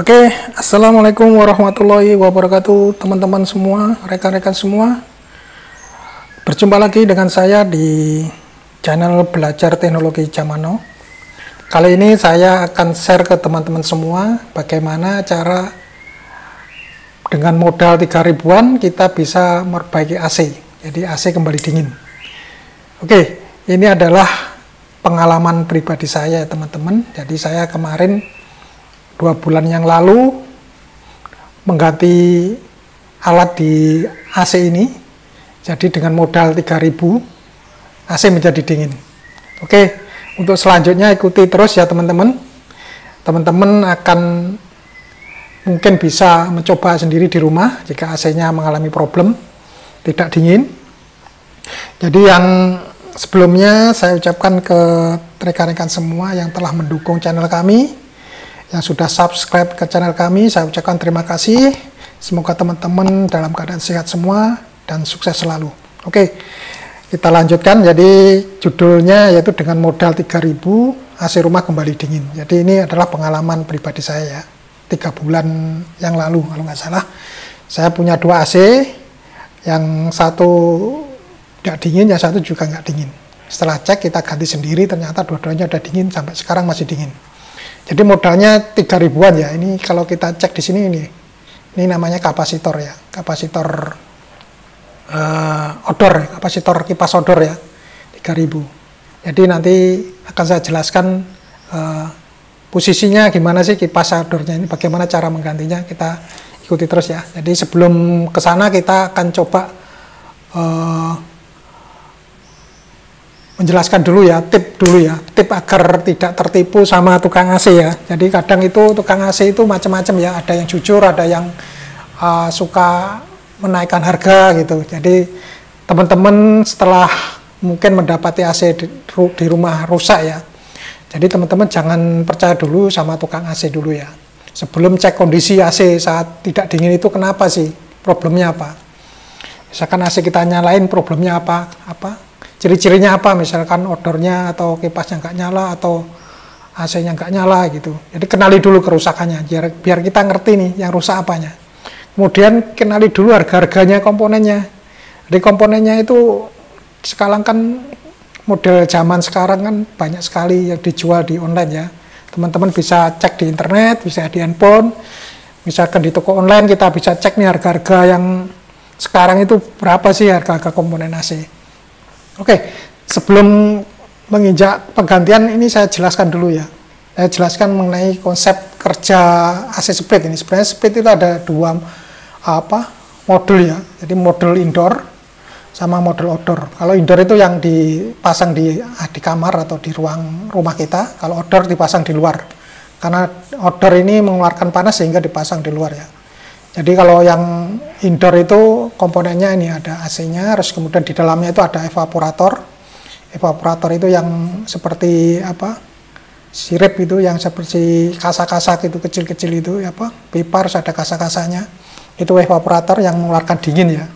Oke, Assalamualaikum warahmatullahi wabarakatuh, teman-teman semua, rekan-rekan semua. Berjumpa lagi dengan saya di channel Belajar Teknologi Zaman Now. Kali ini saya akan share ke teman-teman semua bagaimana cara dengan modal 3.000-an kita bisa memperbaiki AC. Jadi AC kembali dingin. Oke, ini adalah pengalaman pribadi saya, teman-teman. Jadi saya kemarin 2 bulan yang lalu mengganti alat di AC ini. Jadi dengan modal 3.000 AC menjadi dingin. Oke, untuk selanjutnya ikuti terus ya teman-teman. Teman-teman akan mungkin bisa mencoba sendiri di rumah jika AC-nya mengalami problem tidak dingin. Jadi yang sebelumnya saya ucapkan ke rekan-rekan semua yang telah mendukung channel kami, yang sudah subscribe ke channel kami, saya ucapkan terima kasih. Semoga teman-teman dalam keadaan sehat semua dan sukses selalu. Oke, kita lanjutkan. Jadi judulnya yaitu dengan modal 3.000 AC rumah kembali dingin. Jadi ini adalah pengalaman pribadi saya ya, 3 bulan yang lalu kalau nggak salah. Saya punya 2 AC, yang satu nggak dingin, yang satu juga nggak dingin. Setelah cek kita ganti sendiri, ternyata dua-duanya udah dingin, sampai sekarang masih dingin. Jadi modalnya 3.000-an ya. Ini kalau kita cek di sini ini namanya kapasitor ya, kapasitor odor, kapasitor kipas odor ya, 3.000. Jadi nanti akan saya jelaskan posisinya gimana sih kipas odornya ini, bagaimana cara menggantinya, kita ikuti terus ya. Jadi sebelum ke sana kita akan coba menjelaskan dulu ya, tip agar tidak tertipu sama tukang AC ya. Jadi kadang itu tukang AC itu macam-macam ya, ada yang jujur, ada yang suka menaikkan harga gitu. Jadi teman-teman setelah mungkin mendapati AC di rumah rusak ya, jadi teman-teman jangan percaya dulu sama tukang AC dulu ya. Sebelum cek kondisi AC saat tidak dingin itu kenapa sih, problemnya apa. Misalkan AC kita nyalain, problemnya apa, ciri-cirinya apa, misalkan odornya atau kipasnya nggak nyala atau AC-nya nggak nyala gitu. Jadi kenali dulu kerusakannya, biar kita ngerti nih yang rusak apanya. Kemudian kenali dulu harga-harganya komponennya. Jadi komponennya itu sekarang kan model zaman sekarang kan banyak sekali yang dijual di online ya. Teman-teman bisa cek di internet, bisa di handphone, misalkan di toko online kita bisa cek nih harga-harga yang sekarang itu berapa sih harga-harga komponen AC. Oke, sebelum menginjak penggantian ini saya jelaskan dulu ya. Saya jelaskan mengenai konsep kerja AC split ini. Sebenarnya split itu ada 2 model ya. Jadi model indoor sama model outdoor. Kalau indoor itu yang dipasang di kamar atau di ruang rumah kita. Kalau outdoor dipasang di luar. Karena outdoor ini mengeluarkan panas sehingga dipasang di luar ya. Jadi kalau yang indoor itu komponennya ini ada AC-nya, terus kemudian di dalamnya itu ada evaporator. Evaporator itu yang seperti sirip itu, yang seperti kasak-kasak itu, kecil-kecil itu pipa, harus ada kasak-kasaknya. Itu evaporator yang mengeluarkan dingin ya.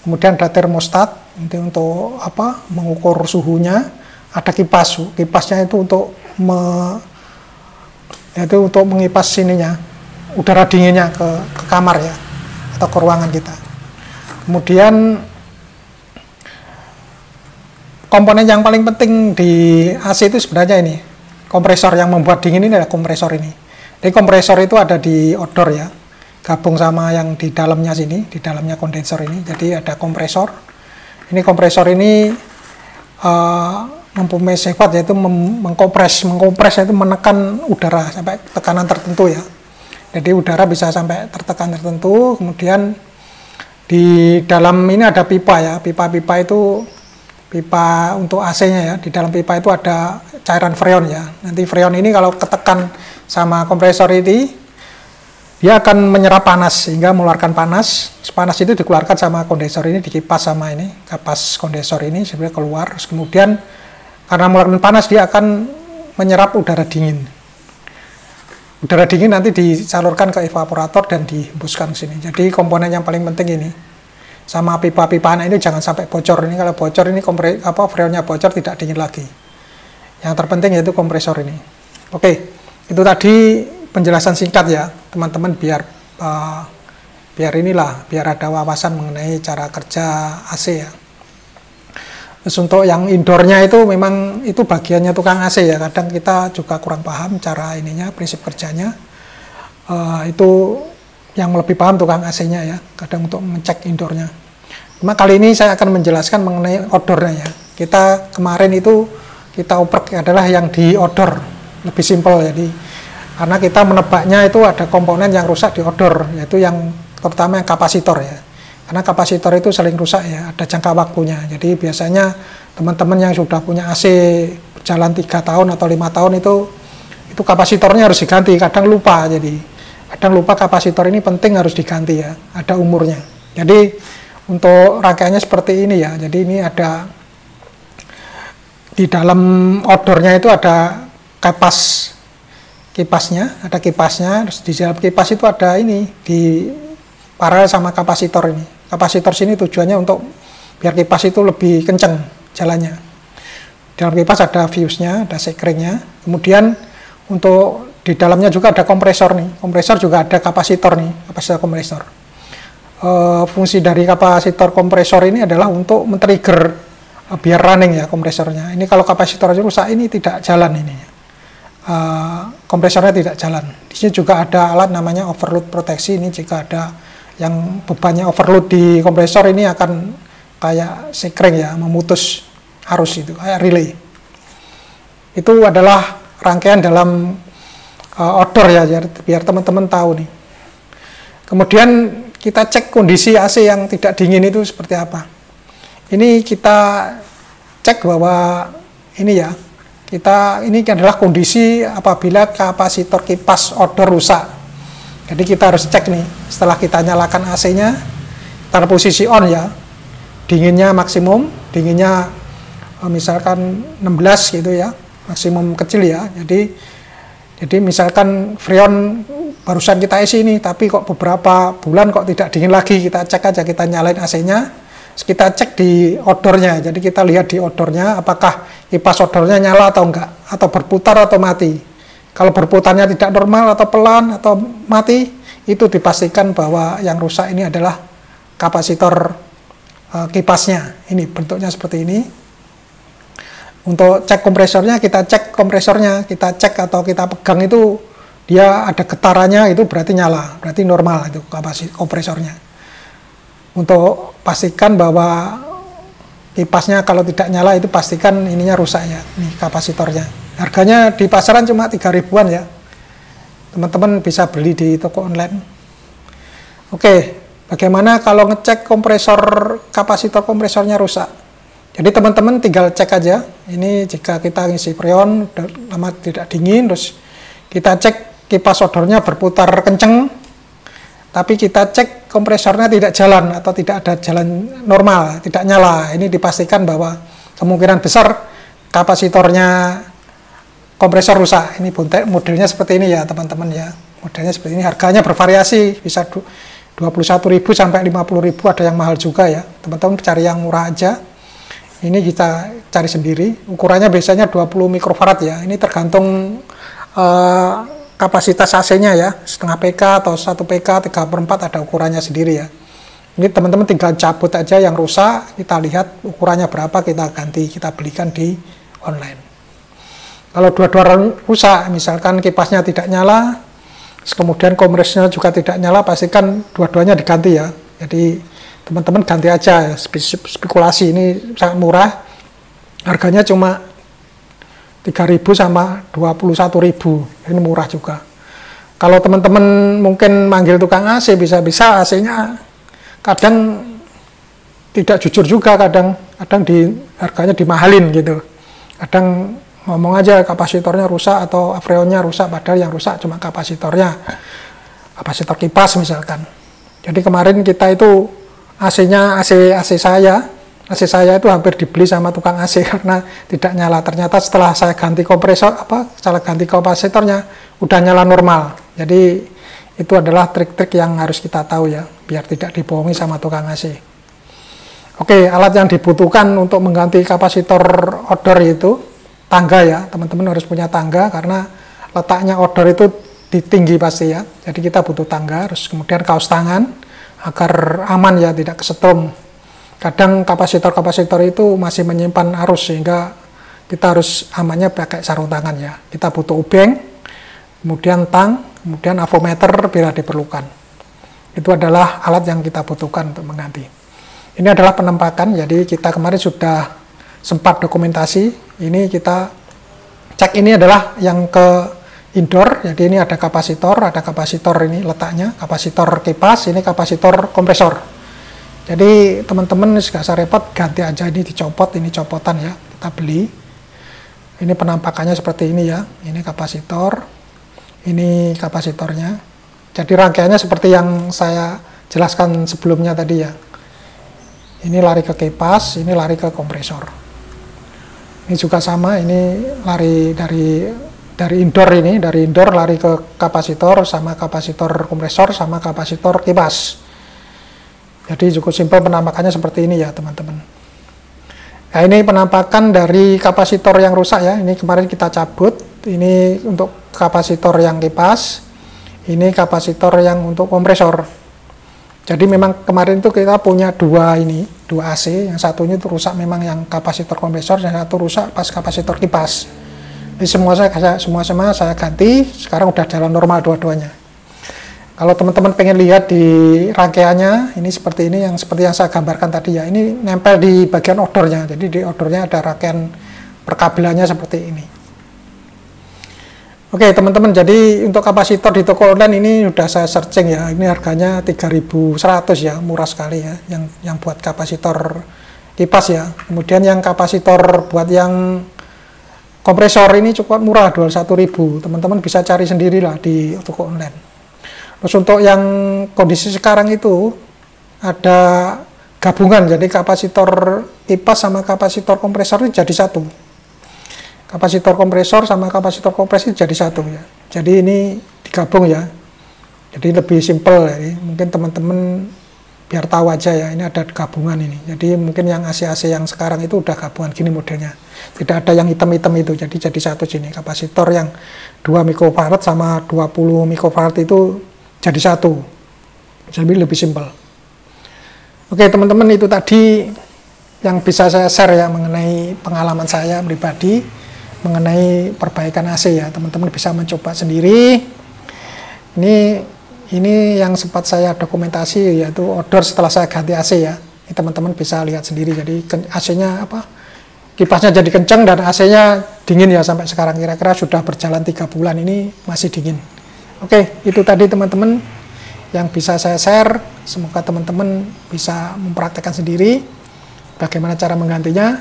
Kemudian ada termostat, itu untuk mengukur suhunya. Ada kipas, kipasnya itu untuk mengipas sininya, udara dinginnya ke kamar ya, atau ke ruangan kita. Kemudian komponen yang paling penting di AC itu sebenarnya ini, kompresor yang membuat dingin ini adalah kompresor ini. Jadi kompresor itu ada di outdoor ya, gabung sama yang di dalamnya sini, di dalamnya kondensor ini. Jadi ada kompresor. Ini kompresor ini mempunyai sifat yaitu mengkompres itu menekan udara sampai tekanan tertentu ya. Jadi udara bisa sampai tertekan tertentu. Kemudian di dalam ini ada pipa ya, pipa-pipa itu pipa untuk AC-nya ya. Di dalam pipa itu ada cairan freon ya. Nanti freon ini kalau ketekan sama kompresor ini, dia akan menyerap panas sehingga mengeluarkan panas. Panas itu dikeluarkan sama kondensor ini, dikipas sama ini, kapas kondensor ini sebenarnya keluar. Terus kemudian karena mengeluarkan panas dia akan menyerap udara dingin. Udara dingin nanti disalurkan ke evaporator dan dihembuskan ke sini. Jadi komponen yang paling penting ini. Sama pipa-pipa ini jangan sampai bocor. Ini kalau bocor ini freonnya bocor tidak dingin lagi. Yang terpenting yaitu kompresor ini. Oke, itu tadi penjelasan singkat ya teman-teman, biar biar ada wawasan mengenai cara kerja AC ya. Terus untuk yang indoornya itu memang itu bagiannya tukang AC ya, kadang kita juga kurang paham cara ininya, prinsip kerjanya. Itu yang lebih paham tukang AC-nya ya, kadang untuk mengecek indoornya. Cuma kali ini saya akan menjelaskan mengenai outdoornya ya. Kita kemarin itu kita oprek adalah yang di outdoor, lebih simpel jadi karena kita menebaknya itu ada komponen yang rusak di outdoor, yaitu yang terutama yang kapasitor ya. Karena kapasitor itu sering rusak ya, ada jangka waktunya. Jadi biasanya teman-teman yang sudah punya AC berjalan 3 tahun atau 5 tahun itu kapasitornya harus diganti. Kadang lupa, kapasitor ini penting harus diganti ya, ada umurnya. Jadi untuk rangkaiannya seperti ini ya. Jadi ini ada di dalam outdoornya itu ada kipasnya, terus di dalam kipas itu ada ini di paralel sama kapasitor ini. Kapasitor sini tujuannya untuk biar kipas itu lebih kencang jalannya. Dalam kipas ada fuse-nya, ada sekringnya. Kemudian untuk di dalamnya juga ada kompresor nih. Kompresor juga ada kapasitor nih, kapasitor kompresor. Fungsi dari kapasitor kompresor ini adalah untuk men-trigger biar running ya kompresornya. Ini kalau kapasitor rusak ini tidak jalan ini. Kompresornya tidak jalan. Di sini juga ada alat namanya overload proteksi. Ini jika ada yang bebannya overload di kompresor ini akan kayak sekring ya, memutus arus itu, kayak relay. Itu adalah rangkaian dalam outdoor ya, biar teman-teman tahu nih. Kemudian kita cek kondisi AC yang tidak dingin itu seperti apa. Ini kita cek bahwa ini ya, ini adalah kondisi apabila kapasitor kipas outdoor rusak. Jadi kita harus cek nih, setelah kita nyalakan AC-nya, taruh posisi on ya, dinginnya maksimum, dinginnya misalkan 16 gitu ya, maksimum kecil ya. Jadi misalkan freon barusan kita isi ini, tapi kok beberapa bulan kok tidak dingin lagi, kita cek aja, kita nyalain AC-nya, kita cek di outdoornya. Jadi kita lihat di outdoornya, apakah kipas outdoornya nyala atau enggak, atau berputar atau mati. Kalau berputarnya tidak normal atau pelan atau mati, itu dipastikan bahwa yang rusak ini adalah kapasitor kipasnya. Ini bentuknya seperti ini. Untuk cek kompresornya, kita cek kompresornya, kita cek atau kita pegang itu dia ada getarannya, itu berarti nyala, berarti normal itu kapasitor kompresornya. Untuk pastikan bahwa kipasnya kalau tidak nyala itu pastikan ininya rusak ya, ini kapasitornya. Harganya di pasaran cuma 3 ribuan ya. Teman-teman bisa beli di toko online. Oke, bagaimana kalau ngecek kompresor, kapasitor kompresornya rusak? Jadi teman-teman tinggal cek aja. Ini jika kita ngisi freon lama tidak dingin, terus kita cek kipas outdoornya berputar kenceng, tapi kita cek kompresornya tidak jalan atau tidak ada jalan normal, tidak nyala. Ini dipastikan bahwa kemungkinan besar kapasitornya kompresor rusak. Ini modelnya seperti ini ya teman-teman ya. Modelnya seperti ini, harganya bervariasi, bisa 21.000 sampai 50.000, ada yang mahal juga ya. Teman-teman cari yang murah aja. Ini kita cari sendiri. Ukurannya biasanya 20 mikrofarad ya. Ini tergantung kapasitas AC-nya ya. Setengah PK atau 1 PK, 3/4 ada ukurannya sendiri ya. Ini teman-teman tinggal cabut aja yang rusak, kita lihat ukurannya berapa, kita ganti, kita belikan di online. Kalau dua-dua rusak, misalkan kipasnya tidak nyala, kemudian kompresornya juga tidak nyala, pastikan dua-duanya diganti ya. Jadi teman-teman ganti aja, spekulasi ini sangat murah, harganya cuma 3.000 sama 21.000, ini murah juga. Kalau teman-teman mungkin manggil tukang AC, bisa-bisa AC-nya kadang tidak jujur juga, kadang harganya dimahalin gitu. Kadang ngomong aja kapasitornya rusak atau freonnya rusak, padahal yang rusak cuma kapasitornya, kapasitor kipas misalkan. Jadi kemarin kita itu AC saya itu hampir dibeli sama tukang AC karena tidak nyala. Ternyata setelah saya ganti ganti kapasitornya udah nyala normal. Jadi itu adalah trik-trik yang harus kita tahu ya, biar tidak dibohongi sama tukang AC. Oke, alat yang dibutuhkan untuk mengganti kapasitor outdoor itu tangga ya, teman-teman harus punya tangga karena letaknya outdoor itu tinggi pasti ya. Jadi kita butuh tangga, terus kemudian kaos tangan agar aman ya, tidak kesetrum. Kadang kapasitor-kapasitor itu masih menyimpan arus sehingga kita harus amannya pakai sarung tangan ya. Kita butuh obeng, kemudian tang, kemudian avometer bila diperlukan. Itu adalah alat yang kita butuhkan untuk mengganti. Ini adalah penampakan, jadi kita kemarin sudah sempat dokumentasi. Ini kita cek, ini adalah yang ke indoor, jadi ini ada kapasitor ini letaknya, kapasitor kipas, ini kapasitor kompresor. Jadi teman-teman nggak usah repot, ganti aja, ini dicopot, ini copotan ya, kita beli. Ini penampakannya seperti ini ya, ini kapasitor, ini kapasitornya. Jadi rangkaiannya seperti yang saya jelaskan sebelumnya tadi ya. Ini lari ke kipas, ini lari ke kompresor. Ini juga sama, ini lari dari indoor ini, dari indoor lari ke kapasitor, sama kapasitor kompresor, sama kapasitor kipas. Jadi cukup simpel penampakannya seperti ini ya teman-teman. Nah ini penampakan dari kapasitor yang rusak ya, ini kemarin kita cabut, ini untuk kapasitor yang kipas, ini kapasitor yang untuk kompresor. Jadi memang kemarin itu kita punya dua AC, yang satunya itu rusak memang yang kapasitor kompresor, yang satu rusak pas kapasitor kipas. Ini semua saya ganti, sekarang udah jalan normal dua-duanya. Kalau teman-teman pengen lihat di rangkaiannya, ini seperti ini, yang seperti yang saya gambarkan tadi ya, ini nempel di bagian odornya, jadi di odornya ada rangkaian perkabelannya seperti ini. Oke teman-teman, jadi untuk kapasitor di toko online ini udah saya searching ya, ini harganya 3.100 ya, murah sekali ya, yang buat kapasitor kipas ya. Kemudian yang kapasitor buat yang kompresor ini cukup murah, 21.000. Teman-teman bisa cari sendirilah di toko online. Terus untuk yang kondisi sekarang itu ada gabungan, jadi kapasitor kipas sama kapasitor kompresor itu jadi satu. Kapasitor kompresor sama kapasitor kompresi jadi satu ya. Jadi ini digabung ya. Jadi lebih simpel ya. Mungkin teman-teman biar tahu aja ya, ini ada gabungan ini. Jadi mungkin yang AC-AC yang sekarang itu udah gabungan gini modelnya. Tidak ada yang hitam-hitam itu, jadi satu sini. Kapasitor yang 2 mikrofarad sama 20 mikrofarad itu jadi satu. Jadi lebih simpel. Oke teman-teman, itu tadi yang bisa saya share ya mengenai pengalaman saya pribadi mengenai perbaikan AC ya. Teman-teman bisa mencoba sendiri. Ini yang sempat saya dokumentasi, yaitu odor setelah saya ganti AC ya. Ini teman-teman bisa lihat sendiri, jadi AC-nya kipasnya jadi kencang dan AC-nya dingin ya sampai sekarang. Kira-kira sudah berjalan 3 bulan ini masih dingin. Oke, itu tadi teman-teman yang bisa saya share. Semoga teman-teman bisa mempraktekkan sendiri bagaimana cara menggantinya.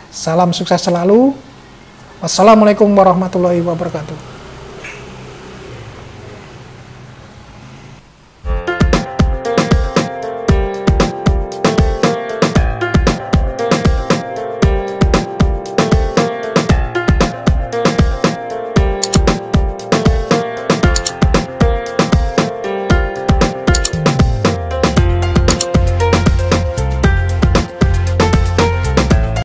Salam sukses selalu. Wassalamualaikum warahmatullahi wabarakatuh.